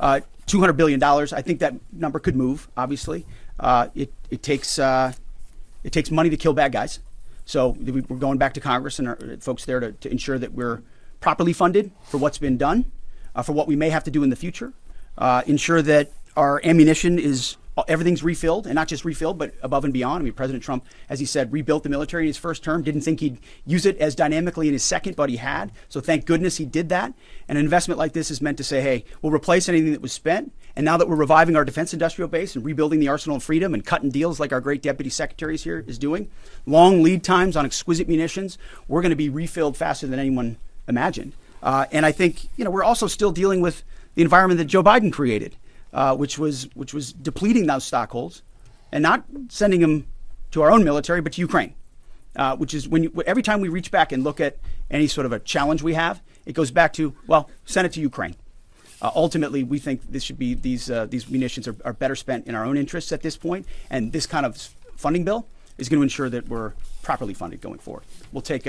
$200 billion. I think that number could move, obviously. It takes money to kill bad guys. So we're going back to Congress and our folks there to ensure that we're properly funded for what's been done, for what we may have to do in the future, ensure that our ammunition everything's refilled, and not just refilled, but above and beyond. I mean, President Trump, as he said, rebuilt the military in his first term, didn't think he'd use it as dynamically in his second, but he had. So thank goodness he did that. And an investment like this is meant to say, hey, we'll replace anything that was spent. And now that we're reviving our defense industrial base and rebuilding the arsenal of freedom and cutting deals like our great deputy secretaries here is doing, long lead times on exquisite munitions, we're going to be refilled faster than anyone imagined. And I think, we're also still dealing with the environment that Joe Biden created. Which was depleting those stockholds and not sending them to our own military, but to Ukraine, which is every time we reach back and look at any sort of a challenge we have, it goes back to, well, send it to Ukraine. Ultimately, we think this should be these munitions are better spent in our own interests at this point, and this kind of funding bill is going to ensure that we're properly funded going forward. We'll take